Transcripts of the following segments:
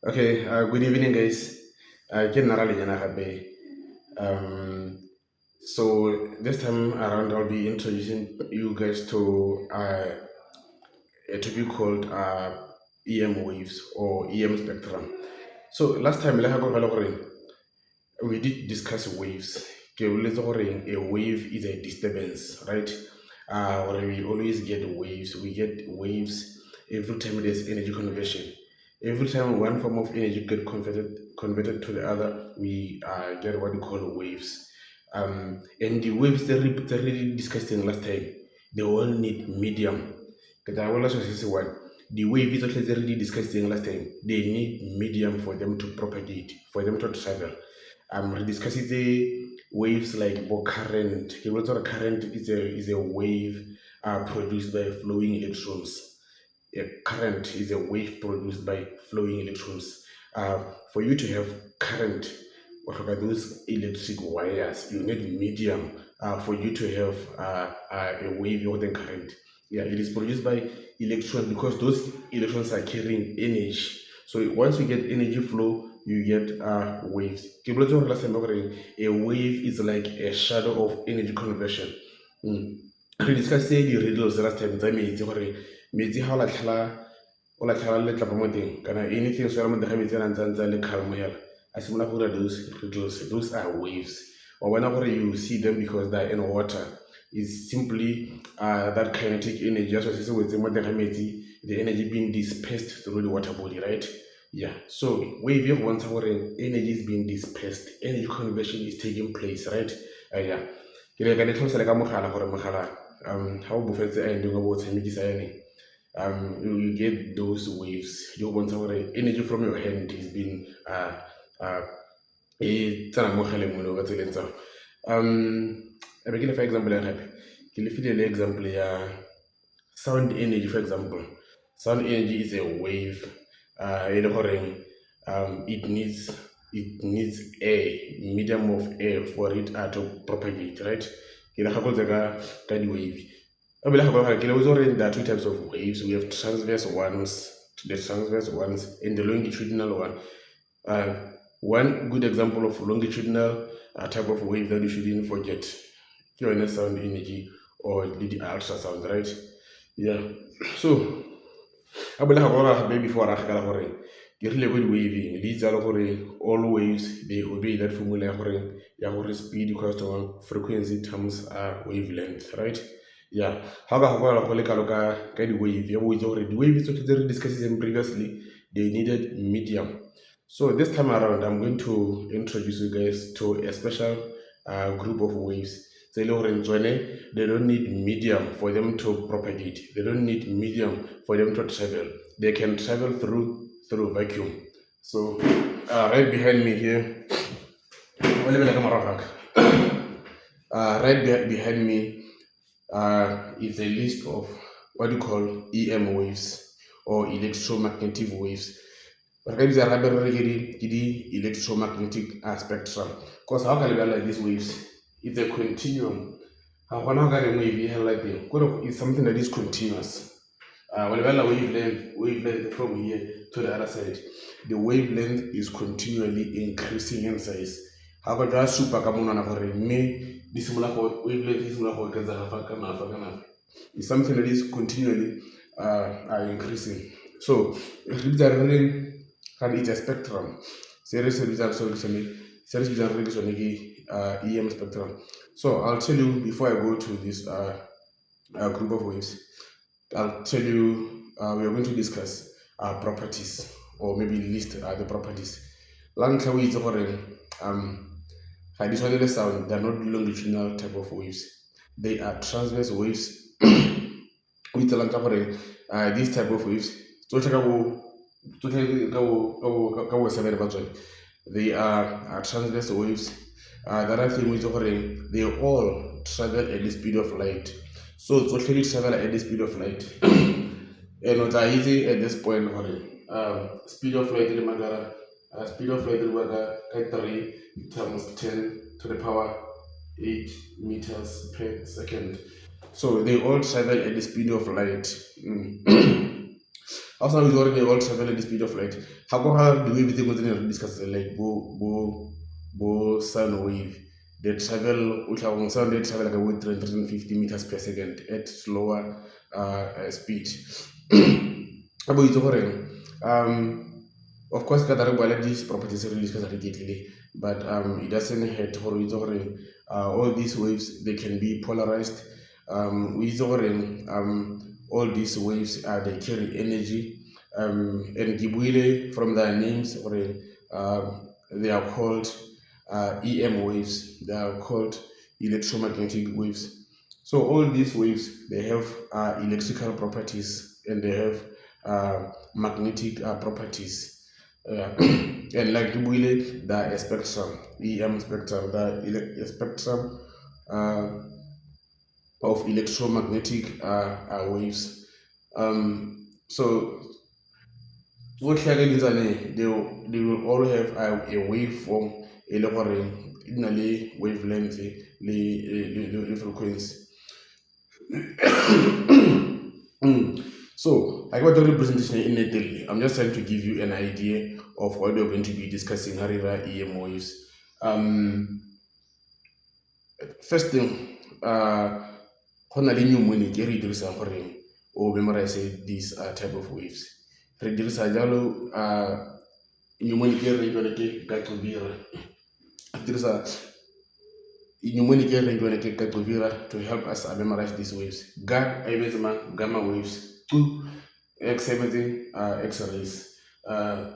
Okay, good evening, guys. Ke nna ra le nyana gape. Um, so this time around, I'll be introducing you guys to a topic called EM waves or EM spectrum. So last time, we did discuss waves. Ke boletse gore a wave is a disturbance, right? Or we always get waves. We get waves every time there's energy conversion. Every time one form of energy get converted to the other, we get what we call waves. And the waves that really discussed in last time, they all need medium. Because I will also say one. The waves that really discussed in last time, they need medium for them to propagate, for them to travel. Re discussitse waves like current. Ke boletse gore current is a wave produced by flowing electrons. A current is a wave produced by flowing electrons. For you to have current, what about those electric wires? You need medium for you to have a wave or the current. Yeah, it is produced by electrons because those electrons are carrying energy. So once you get energy flow, you get waves. Ke boletse gore last time gore a wave is like a shadow of energy conversion. Mm. Re discuss di riddles last time tsa metsi gore metsi ha o latlhela letlapa mo teng kana anything se mo teng metsi a ntse ntse le calm hela a simola go dira those riddles. Those are waves. Or whenever you see them because they're in water, is simply that kinetic energy. That's what we say mo teng ga metsi, the energy being dispersed through the water body, right? Yeah. So wave you want our energy is being dispersed, energy conversion is taking place, right? Yeah. Ke le ka le tlhosa le ka mogala gore mogala how o bofetse a ending go tshamekisa ene you get those waves. You want our energy from your hand is being e tsena mo galeng mo ka tseleng tsa e be ke le fa example ya gape ke le file le example ya sound energy. For example, sound energy is a wave e le goreng it needs a medium of air for it to propagate, right? Ke le gakolotse ka di-wave a bele gakologa ke le botse gore there are two types of waves. We have the transverse ones and the longitudinal one. One good example of longitudinal type of wave that you shouldn't forget ke yone sound energy or the ultrasound, right? Yeah. So a bole gakologa gape before a gakala gore ke rile ko di-waving di itse le gore all waves they obey that formula ya gore speed equals to frequency times wavelength, right? Yeah. How ka gokola go le kalo ka di-wave ya bo itse gore di-wave tsotlhe tse re discussitseng previously they needed medium. So this time around I'm going to introduce you guys to a special group of waves. They don't need medium for them to propagate. They don't need medium for them to travel. They can travel through vacuum. So right behind me here, behind me is a list of what you call EM waves or electromagnetic waves. But ke the electromagnetic spectrum. Because how can you like these waves? It's a continuum. How can I wave like them? It's something that is continuous. Whenever wavelength from here to the other side, the wavelength is continually increasing in size. How about that super kamuna for me? This wavelength is it's something that is continually increasing. So it's a spectrum. Series EM spectrum. So I'll tell you before I go to this group of waves. I'll tell you, we are going to discuss properties or maybe list the properties. Lang we ga di tshwane le sound, they're not longitudinal type of waves. They are transverse waves. O itse lang ka gore these type of waves tsotlhe ka bo 7 ba tsone they are transverse waves. The other thing we gore they all travel at the speed of light. So tsotlhe di travel at the speed of light. And o tla itse at this point gore speed of light le magara speed of light le ka 3 times 10 to the power 8 meters per second. So they all travel at the speed of light. Also, now is already all travel at the speed of light. How come how the wave thing was discussed like sound wave. They travel which are sound they travel like a with 350 meters per second at slower speed. Abo itse gore of course ka tare bala these properties re discuss repeatedly, but it doesn't hurt gore itse gore all these waves they can be polarized. We itse gore all these waves they carry energy, and Gibuile from their names or they are called EM waves. They are called electromagnetic waves. So all these waves they have electrical properties and they have magnetic properties. And like Gibuile, the spectrum, EM spectrum, the spectrum uh, of electromagnetic waves. So what they will all have a waveform e le gore e na le wavelength le frequency. So I got the representation in Italy. I'm just trying to give you an idea of what we're going to be discussing harira EM waves. First thing, go na le mnemonic e re e dirisang gore o memorize these type of waves. Re dirisa jalo mnemonic e re yone ke Gatovira. Dirisa mnemonic e re yone ke Gatovira to help us memorize these waves. Ga I emetse gamma waves. Tu X emetse X-rays. Uh,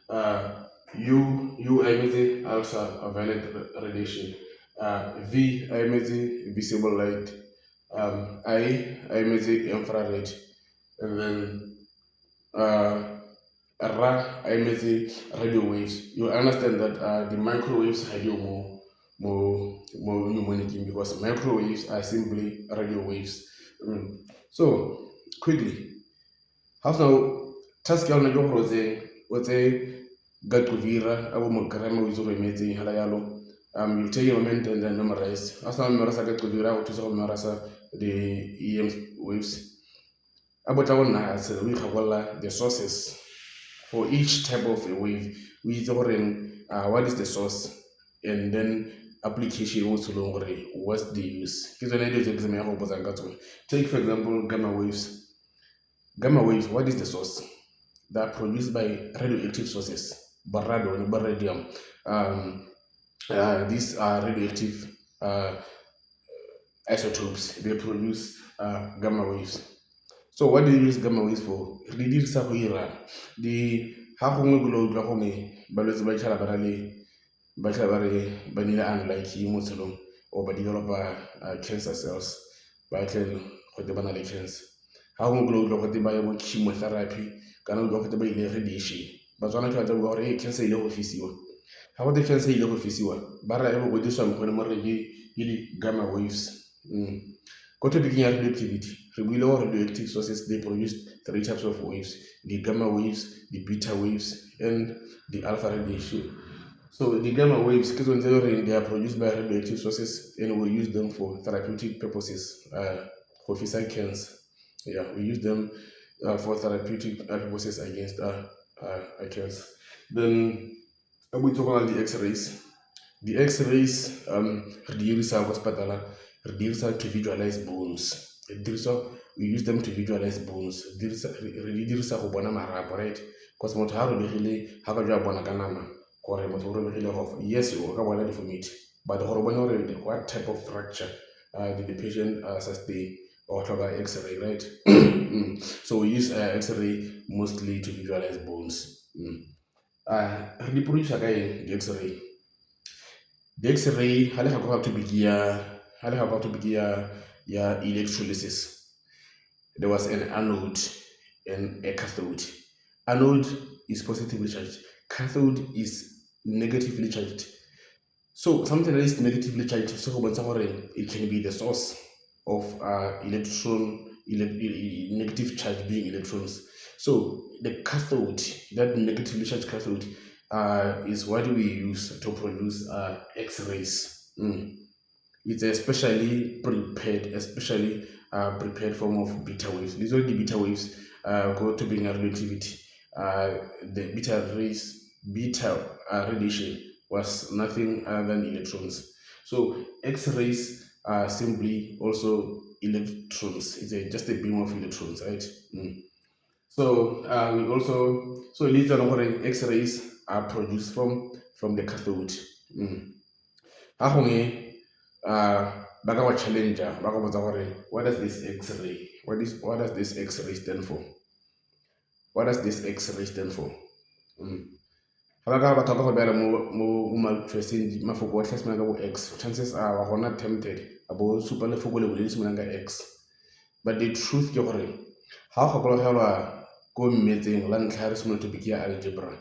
uh, U emetse ultraviolet radiation. V emetse visible light. I emetse infrared. And then I emetse radio waves. You understand that the microwaves radio more mnemonic because microwaves are simply radio waves. So quickly, how's now task ya lona ke gore o tse Gatovira abo mo grama o itse go emetse hala yalo. You take a moment and then memorize. As I memorize Gatovira o thusa go memorize the EM waves. Abo tla go nna se we gagolla the sources for each type of a wave. We itse gore what is the source and then application also long what's the use. Ke tsone dilo tse ke se go botsang ka tsone. Take for example gamma waves. Gamma waves, what is the source? They are produced by radioactive sources, baradon, baradium. These are radioactive isotopes. They produce gamma waves. So what do you use gamma waves for? Re dirisa go ira di ha gongwe go utlwa gongwe balwetse ba tšhala ba re ba nile unlike mo tshelong or ba developa cancer cells ba tle go te bana le cancer. Ha gongwe go utlwa go te ba ya bo chemotherapy kana utlwa go te ba ile radiation. Batswana ke batla go gore cancer ile go fisiwa. Ha go te cancer ile go fisiwa ba ra ebo go diswa mo mo re ke di gamma waves. Go to picking up radioactivity. Regular radioactive sources they produce three types of waves: the gamma waves, the beta waves, and the alpha radiation. So the gamma waves, they are produced by radioactive sources, and we use them for therapeutic purposes. For physical cancer, yeah, we use them for therapeutic purposes against cancer. Then we talk about the X-rays. The X-rays reduce our hospital, reduce to visualize bones. We use them to visualize bones. Reduce go bona marapo, right? Because motho ha robegile ha ba jwa bona ka nama gore motho o robegile go yes o ka bona deformity, but gore bona gore what type of fracture did the patient sustain or tlhoka X-ray, right? So we use X-ray mostly to visualize bones. Re di produce ka eng di X-ray? The X-ray ha le ga to begin ya electrolysis. There was an anode and a cathode. Anode is positively charged. Cathode is negatively charged. So something that is negatively charged, so it can be the source of negative charge being electrons. So the cathode, that negatively charged cathode, is what we use to produce X-rays. It's especially prepared form of beta waves. These are the beta waves go to being a radioactivity. The beta radiation was nothing other than electrons. So X-rays are simply also electrons. It's just a beam of electrons, right? Mm. So we also later on X-rays are produced from the cathode. Mm. Ha gongwe ba ka go challenger ba go botsa gore what does this X-ray what does this X-ray stand for? What does this X-ray stand for? Mm. Ga ba ka batho ba go beela mo maltreseng mafoko otlhe a simololang ka bo X, chances are wa gona tempted a bo supa lefoko le le simololang ka X. But the truth ke gore ga o gakologelwa ko mmetseng la ntlha re simolola topic ya algebra,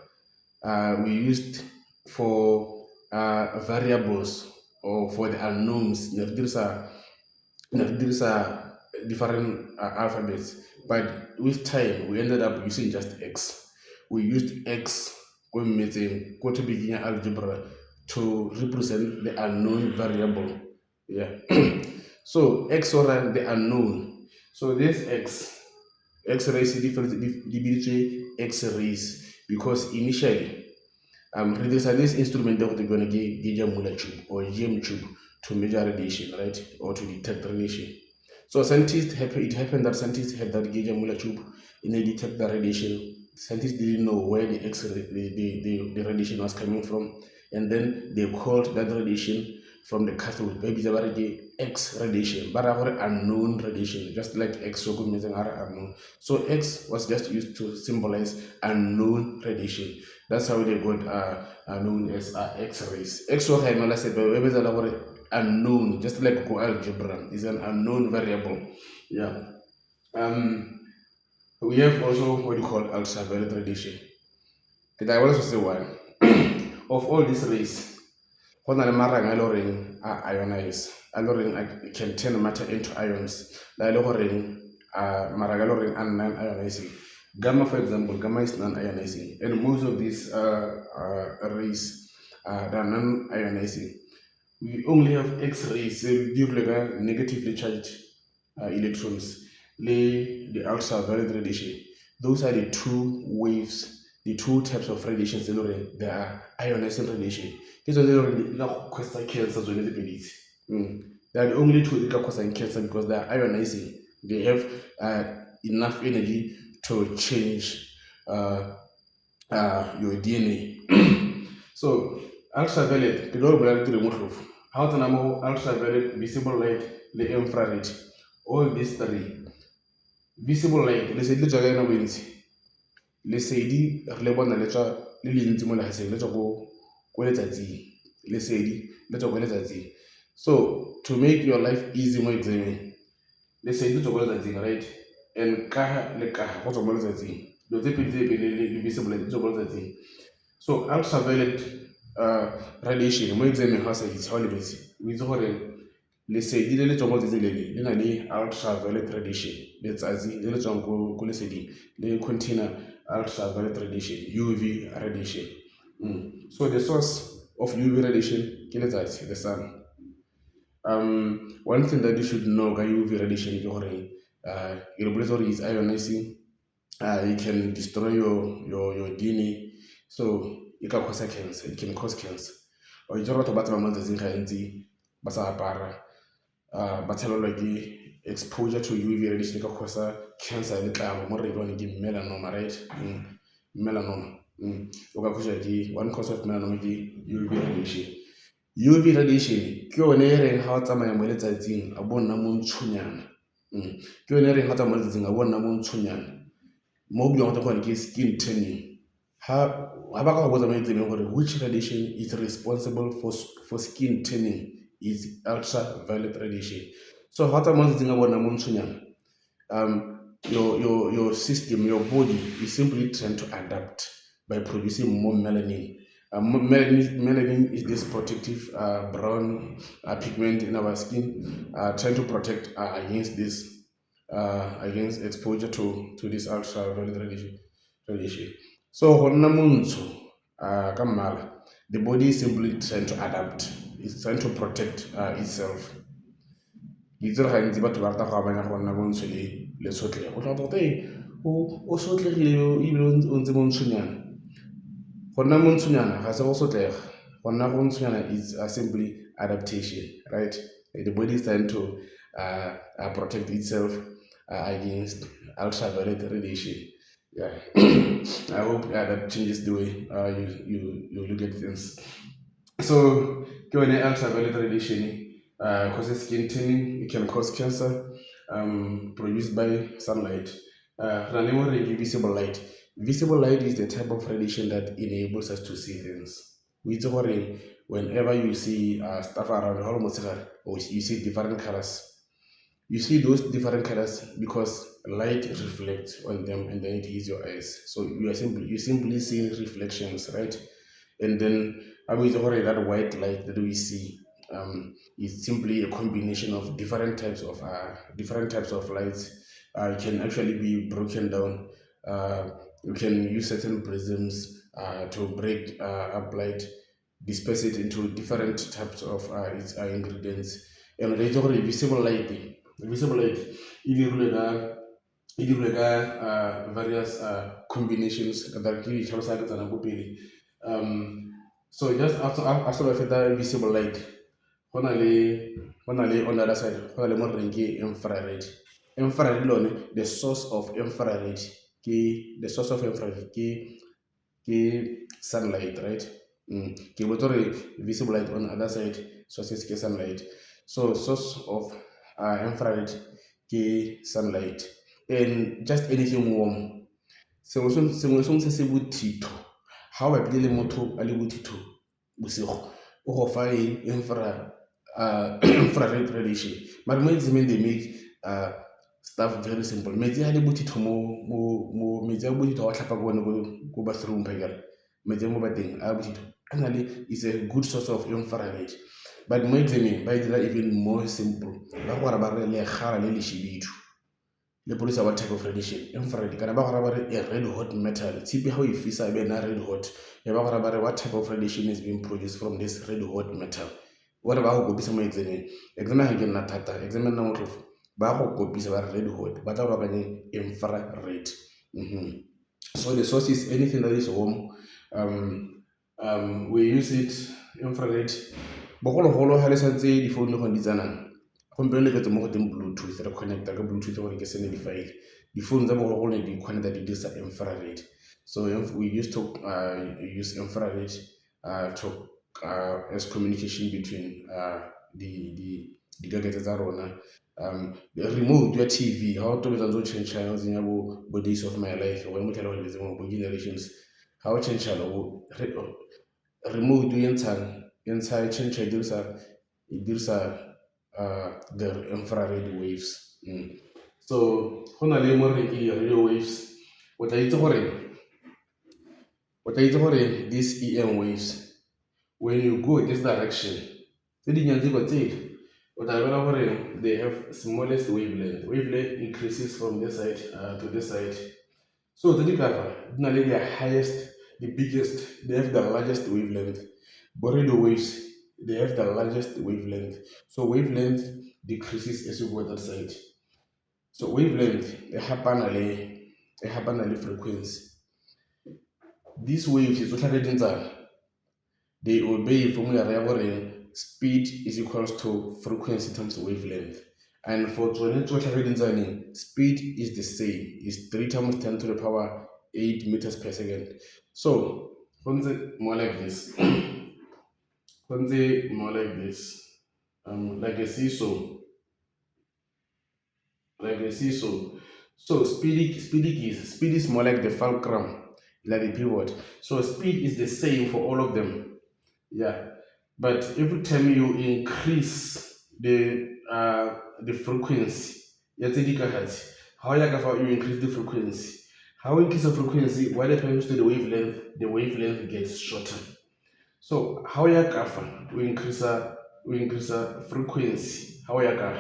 we used for variables or for the unknowns ne re dirisa different alphabets, but with time we ended up using just X. We used X ko mmetseng ko topic ya algebra to represent the unknown variable. Yeah. So X or the unknown. So this X-rays different X-rays because initially there's this instrument that we're going to gauge a molar tube or GM tube to measure radiation, right, or to detect radiation. So it happened that scientists had that gauge a molar tube and they detect the radiation. Scientists didn't know where the X-ray, the radiation was coming from, and then they called that radiation from the cathode. Maybe they were the X radiation, but our unknown radiation, just like X so good meaning are unknown. So X was just used to symbolize unknown radiation. That's how they got known as X-rays. X so high, I said, unknown, just like go algebra is an unknown variable. Yeah. We have also what you call ultraviolet radiation. Did I also say one? Of all these rays, go na le marang a e le goreng a ionize a e le goreng can turn matter into ions la e le goreng marang a e le goreng a non-ionizing. Gamma, for example, gamma is non-ionizing, and most of these rays they are non-ionizing. We only have X-rays, negatively charged electrons, the ultraviolet radiation. Those are the two waves, the two types of radiations. They are ionizing radiation. These are the cancer. They are the only two that cause cancer because they are ionizing. They have enough energy to change your DNA. So ultraviolet, ke tlo bolela tiro motlhofo. Ha o tsena mo ultraviolet, visible light le infrared, all these three. Visible light lesedi le tswa ka nako e ntsi. Lesedi re le bona le tswa le le ntsi mo lefatsheng le tswa ko letsatsing. Lesedi le tswa ko letsatsing. So to make your life easy mo exameng, lesedi le tswa ko letsatsing, right? And ka le ka go tswa mo letsatsing. Dilo tse pedi tse pele le visible light le tswa ko letsatsing. So ultraviolet radiation mo exameng ga o sa itse ga o lebetse o itse gore lesedi le le tswang mo letsatsing le na le ultraviolet radiation. Letsatsi le le tswang ko leseding le container ultraviolet radiation, UV radiation. So the source of UV radiation ke letsatsi, the sun. One thing that you should know about UV radiation is that it is ionizing. It can destroy your DNA, so it can cause cancer. It can cause cancer. Or you don't about exposure to UV radiation can cause cancer. Melanoma, right? Melanoma. One cause of melanoma is UV radiation. UV radiation ke yone e reng ga o tsamaya mo letsatsing a bona mo ntshonyana. Ke yone e reng ga o tsamaya mo letsatsing a bona mo ntshonyana. Mo bilong go ke skin tanning. Ha ba ka go botsa mo itseng gore which radiation is responsible for skin tanning is ultraviolet radiation. So ga o tsamaya mo letsatsing a bona mo ntshonyana, your system, your body is simply trying to adapt by producing more melanin. Melanin is this protective brown pigment in our skin, trying to protect against this, against exposure to this ultraviolet radiation. So the body is simply trying to adapt. It's trying to protect itself. Itse re gantsi batho ba rata go abanya go nna bontsho le sotlhe go tla tota o sotlegile ebile o ntse mo ntshonyana. Go nna mo ntshonyana ga se go sotlega. Go nna go ntshonyana is simply adaptation, right? The body is trying to protect itself against ultraviolet radiation. Yeah. I hope that changes the way you look at things. So, ke ultraviolet radiation causes skin tanning. It can cause cancer produced by sunlight. Re na le mo re ke visible light. Visible light is the type of radiation that enables us to see things. O itse gore whenever you see stuff around, ga o le motshegare, or you see different colors. You see those different colors because light reflects on them and then it hits your eyes. So you simply see reflections, right? And then I will say that white light that we see is simply a combination of different types of lights. It can actually be broken down. You can use certain prisms to break up light, disperse it into different types of its ingredients. And the visible light, e dirilwe ka various combinations that ke di tlhalosa ka tsana ko pele. So just after I feta visible light, go na le on the other side, go na le mo re reng ke infrared. Infrared lone, the source of infrared ke sunlight, right? Ke botsa gore visible light on the other side, sources ke sunlight. So source of infrared ke sunlight. And just anything warm, sengwe se se bothitho, ga o bapile le motho a le bothitho bosigo, o go fa infrared radiation. But mo exameng they make stuff very simple. Metsi a le bothitho metsi a bothitho wa tlhapa ko bone ko bathroom phekala, metsi a mo bateng a bothitho a na le is a good source of infrared. But mo exameng ba e dira even more simple, ba gore ba re legala le le shibidu le producer what type of radiation, infrared. Kana ba gore ba re a red hot metal, tshipi how e fisa e be na red hot, ya ba gore ba re what type of radiation is being produced from this red hot metal. What ba go kopisa mo exameng ga ke nna thata, exameng nna motlhofo, ba go kopisa ba re red hot, ba tla ba kanye infrared. So the source is anything that is warm. We use it infrared. Bogologolo ga le santse di phone le gone di tsanang, gompieno le ke mo go teng bluetooth, re connecta ka bluetooth gore ke sene di-file. Di-phone tsa bogologolo ne di connecta di dirisa infrared. So we used to use infrared to as communication between the gadgets tsa rona. The remote ya TV, ga o tobetsa ntse o change channels ya bo Days of My Life, wena mo tlhela o lebetse mo bo Generations, ga o change channel remote e ntsha change e dirisa the infrared waves. So go na le mo re ke radio waves, o tla itse gore these EM waves, when you go this direction, tse di nyantsiko tsele, o tla bona gore they have smallest wavelength. Wavelength increases from this side to this side. So tse di ka fa di na le the highest, the biggest, they have the largest wavelength. But radio waves, they have the largest wavelength. So wavelength decreases as you go that side. So wavelength e hapana le frequency. These waves is they obey formula ya gore speed is equals to frequency times wavelength. And for speed is the same, is 3 times 10 to the power 8 meters per second. So more like this. More like this. Like a seesaw. So speed is more like the fulcrum, like the pivot. So speed is the same for all of them. Yeah. But every time you increase the frequency, how you increase the frequency. How you increase the frequency, while it comes to the wavelength gets shorter. So how ya kafa we increase frequency, how ya ka,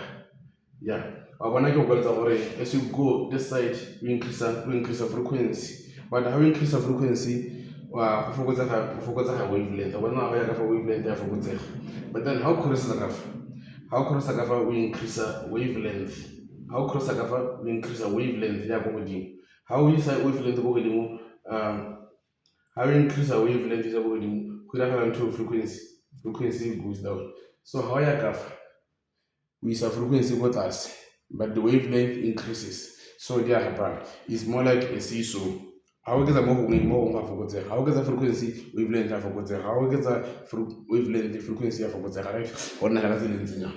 yeah, I want to go as you go this side we increase frequency, but how you increase frequency go fokotsa wavelength, I bona how ya ka wavelength ya fokotsega. But then how cross the we increase wavelength, we increase wavelength ya go godimo, How we say wavelength go godimo, how we increase our wavelength is go godimo, go dira into frequency goes down. So how ya ka we isa frequency go tlase, but the wavelength increases. So di a happen is more like a seesaw. How o oketsa mo gongwe ga fokotsega, ga o oketsa frequency wavelength ya fokotsega, ga o oketsa wavelength frequency ya fokotsega, right? Go nna ka tsela ntseng.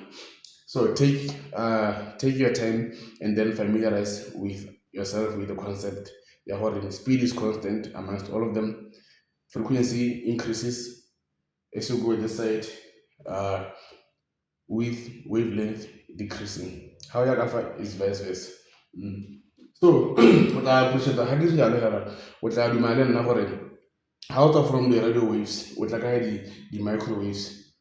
So take your time and then familiarize with yourself with the concept. Yeah, speed is constant amongst all of them. Frequency increases as you go this side, uh, with wavelength decreasing. How ya gafa is vice versa. Mm. So o tla appreciate ga di jalo hela o tla dumela le nna gore how tswa from the radio waves o tla ka di microwaves.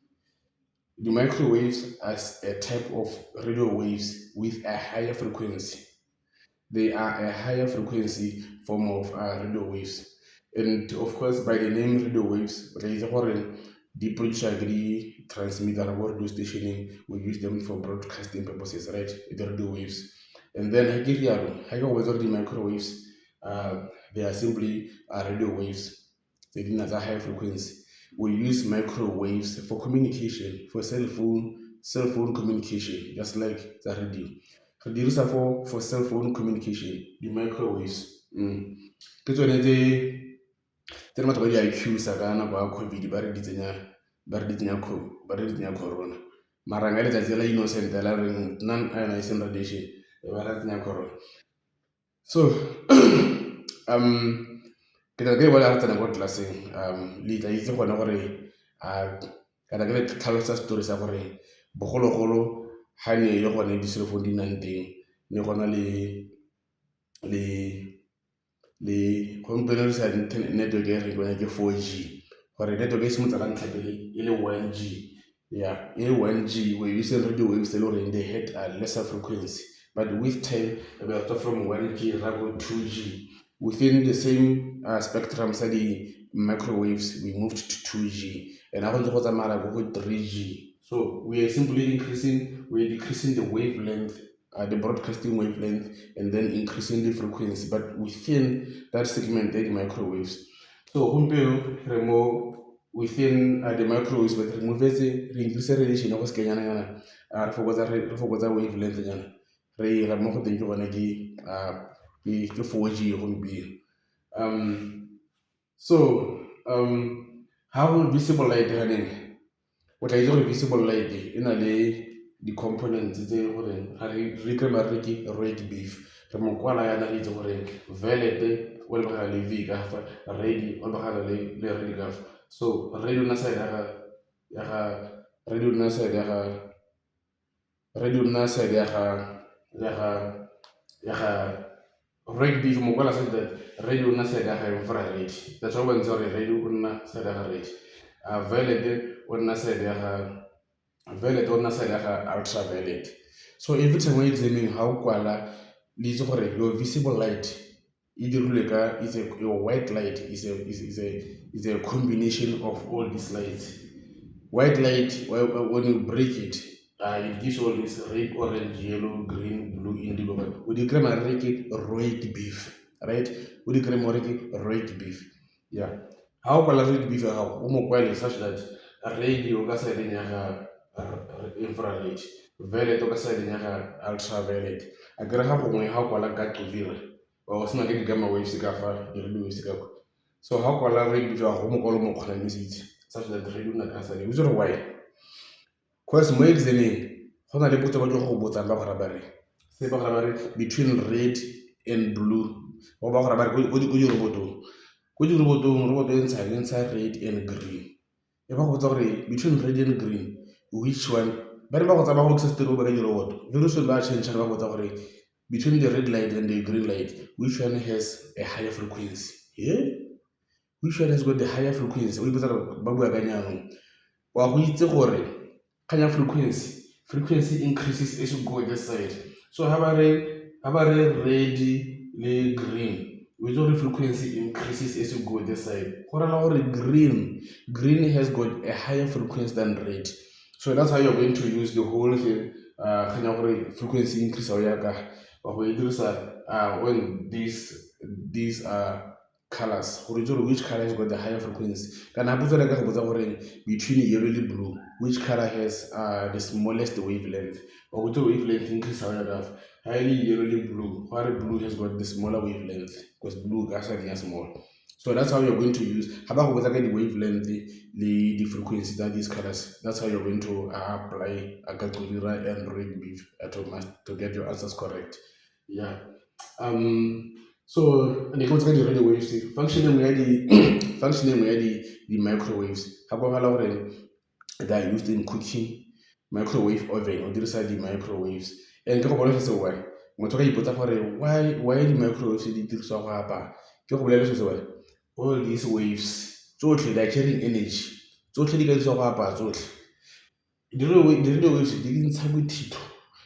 The microwaves as a type of radio waves with a higher frequency. They are a higher frequency form of radio waves. And of course, by the name radio waves, the producer the transmitter or radio stationing, we use them for broadcasting purposes, right? The radio waves. And then whether the microwaves, they are simply radio waves. They didn't have a high frequency. We use microwaves for communication, for cell phone communication, just like the radio. Re dirisa for cell phone communication, the microwaves. Ke tsone tse batho ba di accuse ka nako ya COVID ba re di tsenya corona. Mara nga letsatsi la innocent la reng non-ionizing radiation ba re tsenya corona. So ke tla ke bola tsena ko tlelaseng le tla itse gona gore ka tla ke tlhalosa story sa gore bogologolo ga ne le gone di-cell phone di nang teng ne gona le gompieno re sa network e re bona ke 4G gore network e simotsa ka ntlha pele e le 1G. Yeah, in 1G we're using radio waves they had a lesser frequency, but with time we are from 1G to 2G. Within the same spectrum sa the microwaves we moved to 2G, and now go tsamaya go 3G. So we are simply we're decreasing the wavelength, the broadcasting wavelength, and then increasing the frequency, but within that segmented microwaves. So gompieno re mo within the microwaves, but remove re increase radiation go se kenyana yana, re fokotsa wavelength nyana, re ra mo go teng ke gone ke 4G gompieno. So how visible light haneng o tla itse gore visible light e na le di-components tse gore ga re krema re ke red beef, re mo kwala yana re itse gore violet o lebagana le V ka fa, red o lebagana le red ka fa. So radio na side radio na side ya ga red beef mo kwala side that radio na side ya ga infrared. That's why when sorry radio na side ya red. Violet o na side ya ga ultraviolet. So every time when examining how kwala le itse gore your visible light e dirilwe ka your white light is a combination of all these lights. White light, when you break it, it gives all this red, orange, yellow, green, blue, indigo. Would you claim a red beef, right? Would you claim a red beef? Yeah. How can red beef how? Umo such that a radio ka side nya infrared, violet ka side nya ultraviolet. A gra ha gongwe ha kwala ka tlodira. O sena ke gamma waves ka fa, di radio waves ka. So how kwala red beef ha go mo kwala mo kgona such that radio na ka side. Uzo why? Because mo exameng go na le potso ba tlo go botsa ba gore ba re se ba gore ba re between red and blue go ba gore ba re go roboto e ntsha red and green e ba go botsa gore between red and green which one ba re ba go tsama go stereo ba ka diroboto very soon ba change ba go botsa gore between the red light and the green light which one has a higher frequency. Which one has got the higher frequency? O ipotsa ba bua ka nyano wa go itse gore kanya frequency increases as you go this side. So how about red le green, with all the frequency increases as you go this side. Green has got a higher frequency than red. So that's how you're going to use the whole thing. Frequency increase when this these are colors. Which color has got the higher frequency? Can I put between yellow and blue, which color has the smallest wavelength? Or which wavelength increase enough? Highly yellow and blue. While blue has got the smaller wavelength because blue gas are small. So that's how you're going to use. How about the wavelength, the frequency that these colors? That's how you're going to apply a Gatovira and red beef to get your answers correct. Yeah. Um, so ne ke botsa ka di-radio waves function e nngwe ya function e nngwe ya di-microwaves ga bonagala gore they are used in cooking. Microwave oven o dirisa di-microwaves and ke go bona se se one motho ka ipotsa gore why di-microwaves di dirisiwa go apa ke go bolela se se one all these waves tsotlhe they are carrying energy tsotlhe di ka dirisiwa go apa tsotlhe di-radio waves di ntsha bothitho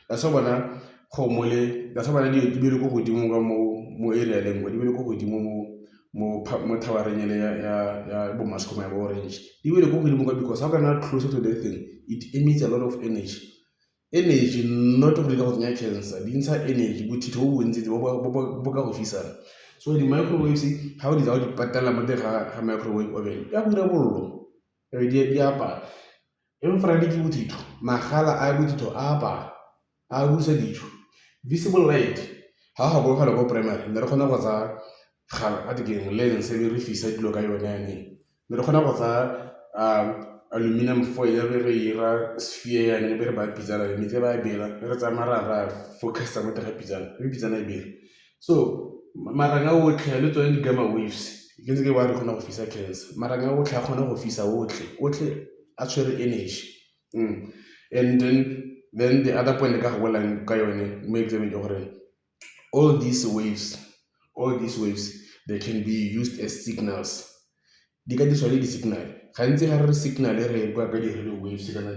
ka sa bona go mole ka sa bona di bele ko godimo ka mo area le ngwe di bele ko godimo mo thabareng ele ya bo mascoma ya bo orange di bele ko godimo ka because how can I closer to that thing it emits a lot of energy not go ka go tsenya cancer di ntsha energy bothitho bo bontsi bo ka go fisana so di-microwaves how di tsa go di patala mo teng ga microwave oven ya bura bollo di apa infrared ke bothitho magala a bothitho a apa a busa dijo visible light ga ga bogala ko primary ne re kgona go tsa gala a dikeng lens e be re fisa dilo ka yone yane ne re kgona go tsa aluminum foil ya be re ira sphere yane be re ba pitsana le metsi ba bela re tsa marara focus mo tega pitsana e bela so maranga otlhe le tsone di-gamma waves ke ntse ke ba re kgona go fisa cancer maranga otlhe a kgona go fisa otlhe a tshwere energy and then the other point ka go bolang ka yone mo exameng ke gore all these waves they can be used as signals di ka dirisiwa le di-signal gantsi ga re signal re bua ka di-radio waves kana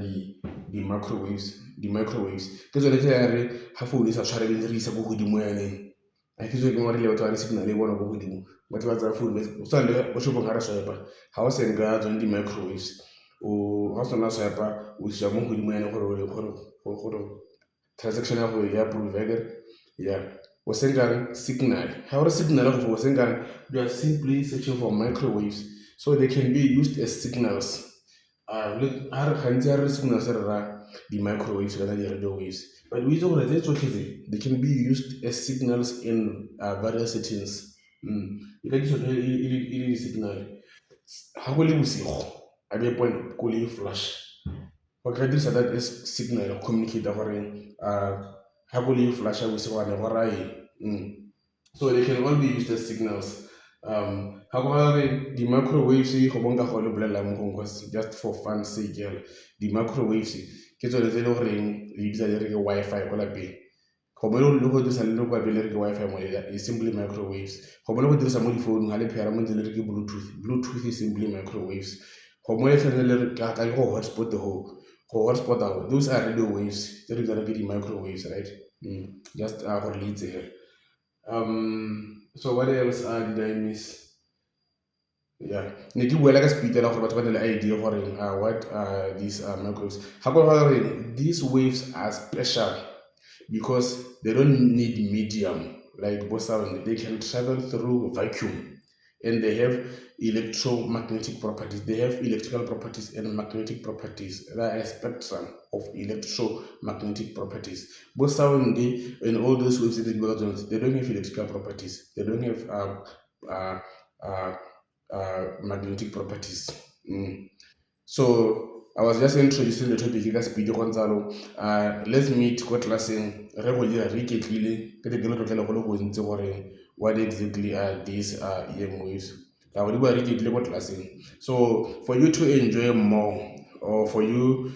di-microwaves ke tsone tse ya re ga founu e sa tshwareleng re isa ko godimo yaneng a ke tswe ke ngware le batho ba re signal e bona ko godimo batho ba tsaya founu o sa le go shopong ga re swipa ga o senka tsone di-microwaves o ga o sona swipa o isa mo godimo yaneng gore transaction ya go ya approve yeah o sendang signal how a signal go sendang you are simply searching for microwaves so they can be used as signals look gantsi a re signals ra di-microwaves kana di-radio waves but we itse gore tse tsotlhe they can be used as signals in various settings e ka dirisiwa e le di-signal ga go le bosigo a be point ko le flash go ka dirisa that as signal go communicate gore ga go le flash bosigo ane go rae so they can all be used as signals ga go re di-microwaves go bonka go le bolelela mo gong because just for fun sake jalo di-microwaves ke tsone tse e le goreng le bitsa le re ke Wi-Fi ko lapeng go bone le go dirisa le go le re ke Wi-Fi mo is simply microwaves go bone go dirisa mo difounung ga le phera mo ntse le re ke bluetooth is simply microwaves go mo le tlhane le re ka go hotspot hotspot out those are radio waves tse re bitsang ke di-microwaves right just gore le itsege so what else did I miss? Yeah, ne ke buela ka speedela gore batho ba na le idea gore what these microwaves ga go gore these waves are special because they don't need medium like both sound they can travel through vacuum and they have electromagnetic properties they have electrical properties and magnetic properties there are a spectrum of electromagnetic properties both sound and all those waves that they don't have electrical properties they don't have uh, uh, magnetic properties so I was just introducing the topic ka speed gonzalo let's meet ko classeng re go dira re iketlile ke di ke le tlotlela go le go ntse gore what exactly are these EM waves ka go di ba re iketlile ko classeng so for you to enjoy more or for you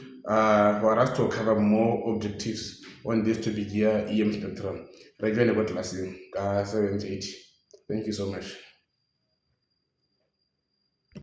for us to cover more objectives on this topic here EM spectrum re join ko classeng ka 7:30 thank you so much